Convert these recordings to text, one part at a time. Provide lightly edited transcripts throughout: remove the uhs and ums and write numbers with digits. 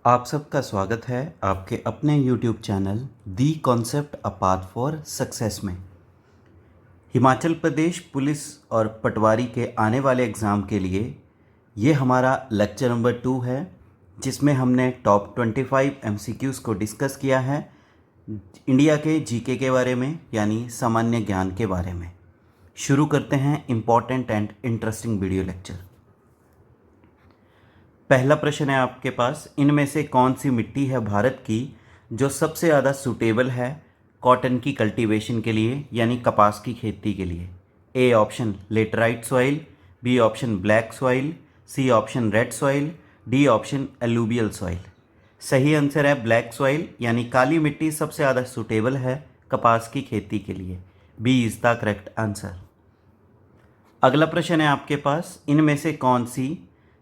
आप सबका स्वागत है आपके अपने YouTube channel the concept a path for success में। हिमाचल प्रदेश पुलिस और पटवारी के आने वाले एग्ज़ाम के लिए ये हमारा लेक्चर नंबर 2 है, जिसमें हमने टॉप 25 MCQs को डिस्कस किया है इंडिया के जीके के बारे में, यानी सामान्य ज्ञान के बारे में। शुरू करते हैं important and interesting video lecture. पहला प्रश्न है आपके पास, इनमें से कौन सी मिट्टी है भारत की जो सबसे ज़्यादा सूटेबल है कॉटन की कल्टीवेशन के लिए, यानी कपास की खेती के लिए। A option laterite soil, B option black soil, C option red soil, D option alluvial soil. सही आंसर है ब्लैक सॉइल, यानी काली मिट्टी सबसे ज़्यादा सूटेबल है कपास की खेती के लिए। B is the correct answer. अगला प्रश्न है आपके पास, इनमें से कौन सी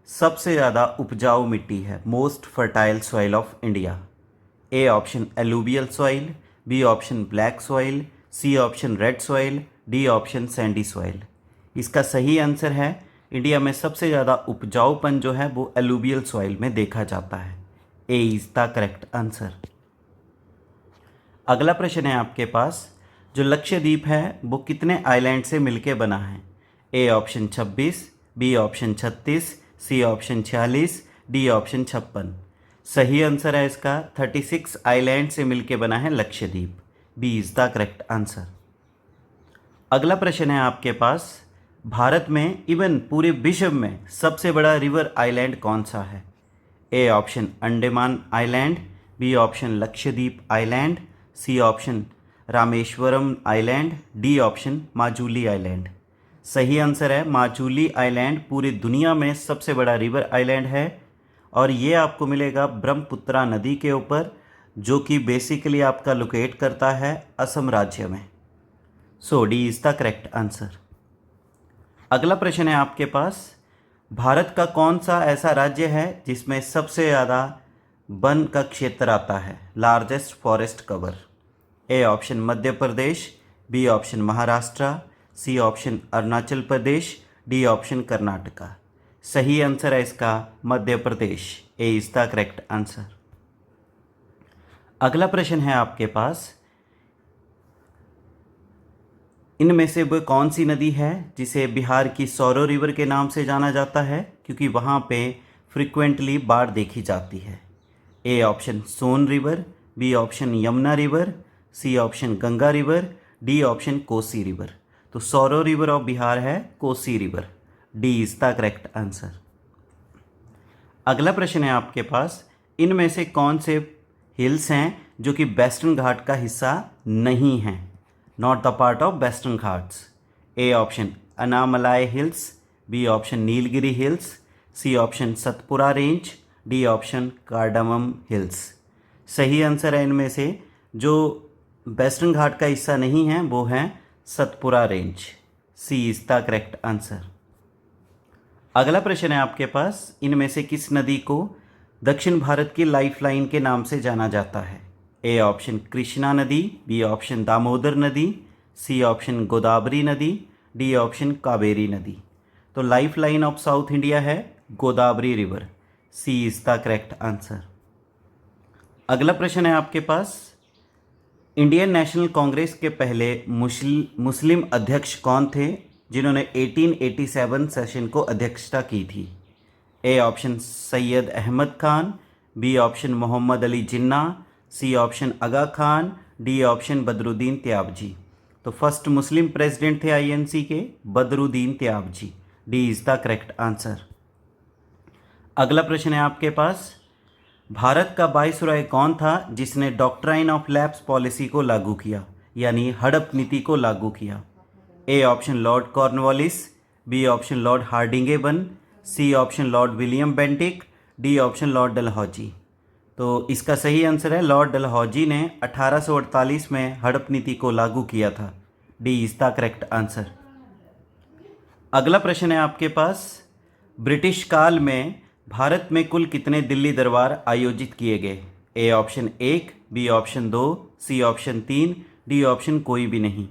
सबसे ज़्यादा उपजाऊ मिट्टी है, most fertile soil of India. A option alluvial soil, B option black soil, C option red soil, D option sandy soil. इसका सही आंसर है इंडिया में सबसे ज़्यादा उपजाऊपन जो है वो एलुवियल सॉइल में देखा जाता है। ए इज़ द करेक्ट आंसर। अगला प्रश्न है आपके पास, जो लक्षद्वीप है वो कितने आइलैंड से मिलके बना है। A option 26, B option 36, C option 46, D option 56। सही आंसर है इसका 36 आइलैंड से मिलके बना है Lakshadweep. B is the correct answer. अगला प्रश्न है आपके पास, भारत में इवन पूरे विश्व में सबसे बड़ा रिवर आइलैंड कौन सा है। A option Andaman island, B option Lakshadweep island, C option Rameswaram island, D option Majuli island. सही आंसर है माजुली आइलैंड पूरी दुनिया में सबसे बड़ा रिवर आइलैंड है, और ये आपको मिलेगा ब्रह्मपुत्रा नदी के ऊपर, जो कि बेसिकली आपका लोकेट करता है असम राज्य में। So D is the correct answer. अगला प्रश्न है आपके पास, भारत का कौन सा ऐसा राज्य है जिसमें सबसे ज़्यादा वन का क्षेत्र आता है, largest forest cover. A option Madhya Pradesh, B option Maharashtra, C option Arunachal Pradesh, D option Karnataka. सही आंसर है इसका Madhya Pradesh. A is the correct answer. अगला प्रश्न है आपके पास, इनमें से वो कौन सी नदी है जिसे बिहार की सौरो रिवर के नाम से जाना जाता है, क्योंकि वहाँ पे फ्रिक्वेंटली बाढ़ देखी जाती है। A option Son river, B option Yamuna river, C option Ganga river, D option Kosi river. तो सौरो रिवर ऑफ बिहार है Kosi river. D is the correct answer. अगला प्रश्न है आपके पास, इनमें से कौन से हिल्स हैं जो कि वेस्टर्न घाट का हिस्सा नहीं हैं, not the part of Western Ghats. A option Anamalai hills, B option Nilgiri hills, C option Satpura range, D option cardamom hills. सही आंसर है इनमें से जो वेस्टर्न घाट का हिस्सा नहीं है वो हैं Satpura range. C is the correct answer. अगला प्रश्न है आपके पास, इनमें से किस नदी को दक्षिण भारत की लाइफलाइन के नाम से जाना जाता है। ए ऑप्शन कृष्णा नदी, बी ऑप्शन दामोदर नदी, सी ऑप्शन गोदावरी नदी, डी ऑप्शन कावेरी नदी। तो लाइफलाइन ऑफ साउथ इंडिया है Godavari river. C is the correct answer. अगला प्रश्न है आपके पास, इंडियन नेशनल कांग्रेस के पहले मुस्लिम अध्यक्ष कौन थे जिन्होंने 1887 सेशन को अध्यक्षता की थी। A option Syed Ahmed Khan, B option Mohammad Ali Jinnah, C option Aga Khan, D option Badruddin Tyabji. तो फर्स्ट मुस्लिम प्रेसिडेंट थे आईएनसी के Badruddin Tyabji. D is the correct answer. अगला प्रश्न है आपके पास, भारत का वाइसरॉय कौन था जिसने डॉक्ट्राइन ऑफ लैप्स पॉलिसी को लागू किया, यानी हड़प नीति को लागू किया। A option Lord Cornwallis, B option Lord Hardinge, C option Lord William Bentinck, D option Lord Dalhousie. तो इसका सही आंसर है लॉर्ड डलहौजी ने 1848 में हड़प नीति को लागू किया था। D is the correct answer. अगला प्रश्न है आपके पास, ब्रिटिश काल में भारत में कुल कितने दिल्ली दरबार आयोजित किए गए। A option 1, B option 2, C option 3, D option कोई भी नहीं।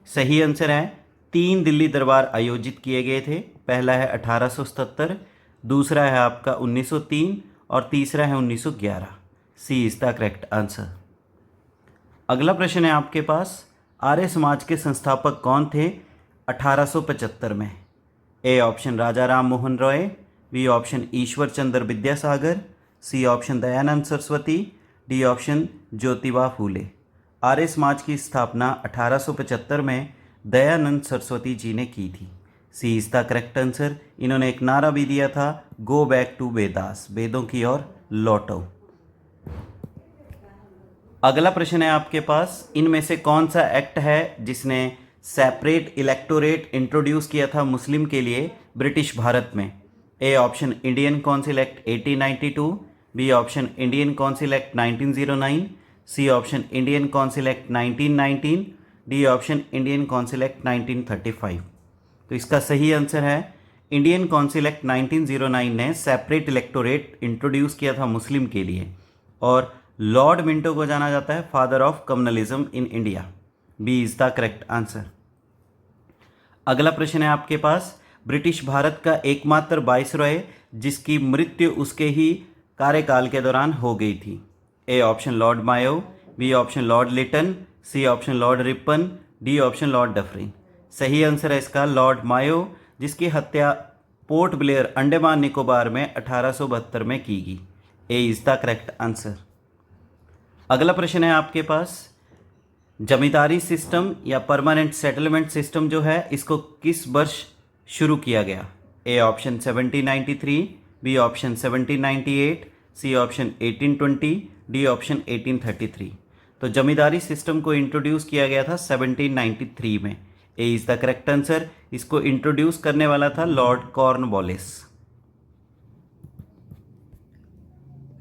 सही आंसर है 3 दिल्ली दरबार आयोजित किए गए थे। पहला है 1877, दूसरा है आपका 1903 और तीसरा है 1911। सी इज़ द करेक्ट आंसर। अगला प्रश्न है आपके पास, आर्य समाज के संस्थापक कौन थे 1875 में? A option Raja Ram Mohan Roy, B option Ishwar Chandra Vidyasagar, C option Dayanand Saraswati, D option Jyotiba Phule. Arya Samaj की स्थापना 1875 में दयानंद सरस्वती जी ने की थी। सी इज़ द करेक्ट आंसर। इन्होंने एक नारा भी दिया था, गो बैक टू वेदास, वेदों की ओर लौटो। अगला प्रश्न है आपके पास, इनमें से कौन सा एक्ट है जिसने सेपरेट इलेक्टोरेट इंट्रोड्यूस किया था मुस्लिम के लिए ब्रिटिश भारत में? A option Indian council act 1892, B option Indian council act 1909, C option Indian council act 1919, D option Indian council act 1935। तो इसका सही आंसर है इंडियन काउंसिल एक्ट 1909 ने सेपरेट इलेक्टोरेट इंट्रोड्यूस किया था मुस्लिम के लिए, और लॉर्ड मिंटो को जाना जाता है father of communalism in India. B is the correct answer. अगला प्रश्न है आपके पास, ब्रिटिश भारत का एकमात्र वाइसरॉय जिसकी मृत्यु उसके ही कार्यकाल के दौरान हो गई थी? A option Lord Mayo, B option Lord Lytton, C option Lord Ripon, D option Lord Dufferin. सही आंसर है इसका लॉर्ड मायो, जिसकी हत्या पोर्ट ब्लेयर अंडमान निकोबार में 1872 में की गई। A is the correct answer. अगला प्रश्न है आपके पास, जमींदारी सिस्टम या परमानेंट सेटलमेंट सिस्टम जो है इसको किस वर्ष शुरू किया गया? A option 1793, B option 1798, C option 1820, D option 1833। तो जमींदारी सिस्टम को इंट्रोड्यूस किया गया था 1793 में। ए इज द करेक्ट आंसर। इसको इंट्रोड्यूस करने वाला था लॉर्ड कॉर्नवालिस।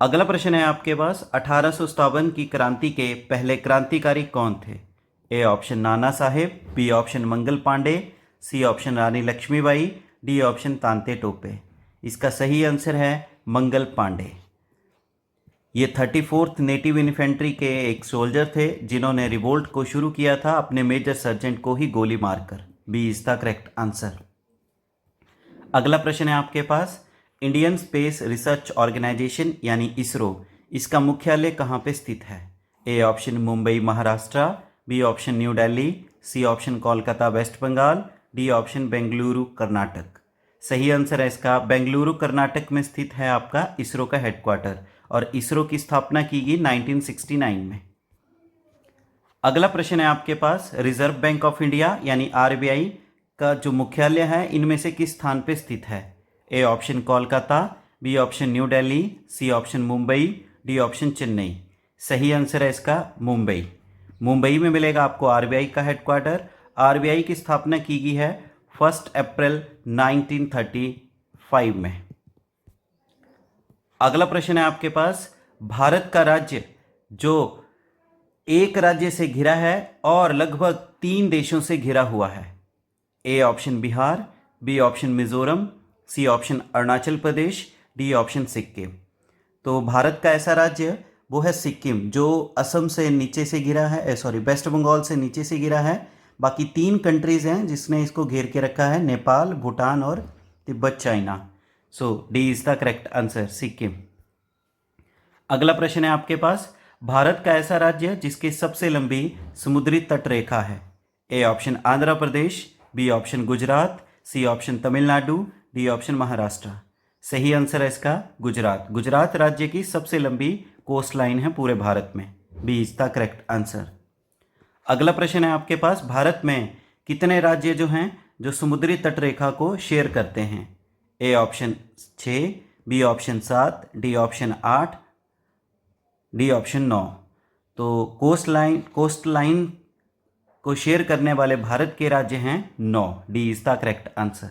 अगला प्रश्न है आपके पास, 1857 की क्रांति के पहले क्रांतिकारी कौन थे? A option Nana Saheb, B option Mangal Pandey, C option Rani Lakshmibai, D option तांते Tope. इसका सही आंसर है मंगल पांडे। ये 34th नेटिव इन्फेंट्री के एक सोल्जर थे जिन्होंने रिवोल्ट को शुरू किया था अपने मेजर सर्जेंट को ही गोली मारकर। B is the correct answer. अगला प्रश्न है आपके पास, इंडियन स्पेस रिसर्च ऑर्गेनाइजेशन यानी इसरो, इसका मुख्यालय कहाँ पे स्थित है? A option Mumbai Maharashtra, B option New Delhi, C option Kolkata West Bengal, D option Bengaluru Karnataka. सही आंसर है इसका बेंगलुरु कर्नाटक में स्थित है आपका इसरो का हेडक्वार्टर, और इसरो की स्थापना की गई 1969 में। अगला प्रश्न है आपके पास, रिजर्व बैंक ऑफ इंडिया यानी आरबीआई का जो मुख्यालय है इनमें से किस स्थान पे स्थित है? A option Kolkata, B option New Delhi, C option Mumbai, D option Chennai. सही आंसर है इसका मुंबई। मुंबई में मिलेगा आपको आरबीआई का हेडक्वार्टर। आरबीआई की स्थापना की गई है 1 अप्रैल 1935 में। अगला प्रश्न है आपके पास, भारत का राज्य जो एक राज्य से घिरा है और लगभग 3 देशों से घिरा हुआ है? A option Bihar, B option Mizoram, C option Arunachal Pradesh, D option Sikkim. तो भारत का ऐसा राज्य वो है सिक्किम, जो असम से नीचे से घिरा है, वेस्ट बंगाल से नीचे से घिरा है। बाकी 3 कंट्रीज़ हैं जिसने इसको घेर के रखा है, नेपाल, भूटान और Tibet China. So D is the correct answer, Sikkim. अगला प्रश्न है आपके पास, भारत का ऐसा राज्य जिसकी सबसे लंबी समुद्री तट रेखा है? A option Andhra Pradesh, B option Gujarat, C option Tamil Nadu, D option Maharashtra. सही आंसर है इसका गुजरात। गुजरात राज्य की सबसे लंबी कोस्ट लाइन है पूरे भारत में। B is the correct answer. अगला प्रश्न है आपके पास, भारत में कितने राज्य जो हैं जो समुद्री तट रेखा को शेयर करते हैं? A option 6, B option 7, D option 8, D option 9। तो कोस्ट लाइन को शेयर करने वाले भारत के राज्य हैं 9। D is the correct answer.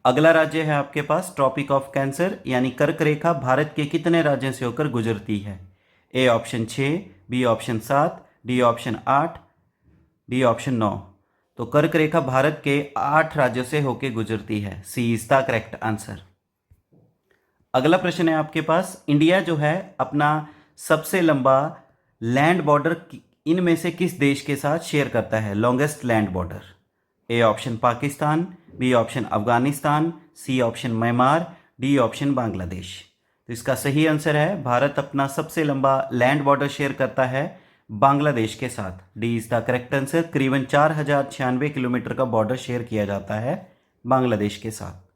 अगला राज्य है आपके पास, ट्रॉपिक ऑफ कैंसर यानी कर्क रेखा भारत के कितने राज्यों से होकर गुजरती है? A option 6, B option 7, D option 8, D option 9। तो कर्क रेखा भारत के 8 राज्यों से होकर गुजरती है। सी इज द करेक्ट आंसर। अगला प्रश्न है आपके पास, इंडिया जो है अपना सबसे लंबा लैंड बॉर्डर इनमें से किस देश के साथ शेयर करता है, longest land border? A option Pakistan, B option Afghanistan, C option Myanmar, D option Bangladesh. तो इसका सही आंसर है भारत अपना सबसे लंबा लैंड बॉर्डर शेयर करता है बांग्लादेश के साथ। D is the correct answer. करीबन 4096 किलोमीटर का बॉर्डर शेयर किया जाता है बांग्लादेश के साथ।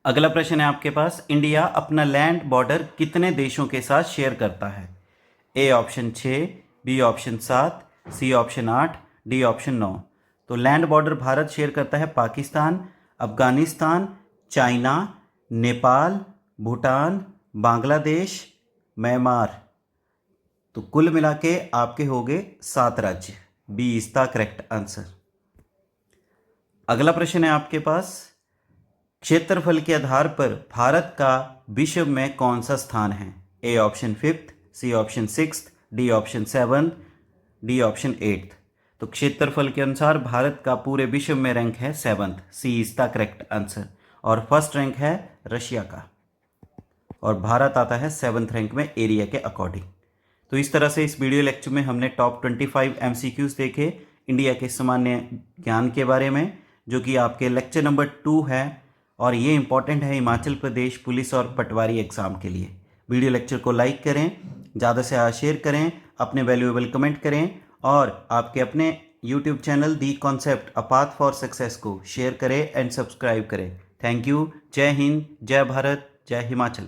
अगला प्रश्न है आपके पास, इंडिया अपना लैंड बॉर्डर कितने देशों के साथ शेयर करता है? A option 6, B option 7, C option 8, D option 9। तो लैंड बॉर्डर भारत शेयर करता है पाकिस्तान, अफगानिस्तान, चाइना, नेपाल, भूटान, बांग्लादेश, म्यांमार। तो कुल मिला के आपके हो गए 7 राज्य। B is the correct answer. अगला प्रश्न है आपके पास, क्षेत्रफल के आधार पर भारत का विश्व में कौन सा स्थान है? A option 5th, C option 6th, D option 7th, D option 8th। तो क्षेत्रफल के अनुसार भारत का पूरे विश्व में रैंक है 7th। C is the correct answer. और फर्स्ट रैंक है रशिया का, और भारत आता है 7th रैंक में एरिया के अकॉर्डिंग। तो इस तरह से इस वीडियो लेक्चर में हमने टॉप 25 MCQs देखे इंडिया के सामान्य ज्ञान के बारे में, जो कि आपके लेक्चर नंबर 2 है, और ये इंपॉर्टेंट है हिमाचल प्रदेश पुलिस और पटवारी एग्ज़ाम के लिए। वीडियो लेक्चर को लाइक करें, ज़्यादा से ज़्यादा शेयर करें, अपने वैल्यूएबल कमेंट करें, और आपके अपने YouTube channel the concept a path for success को शेयर करें एंड सब्सक्राइब करें। Thank you. जय हिंद, जय भारत, जय हिमाचल।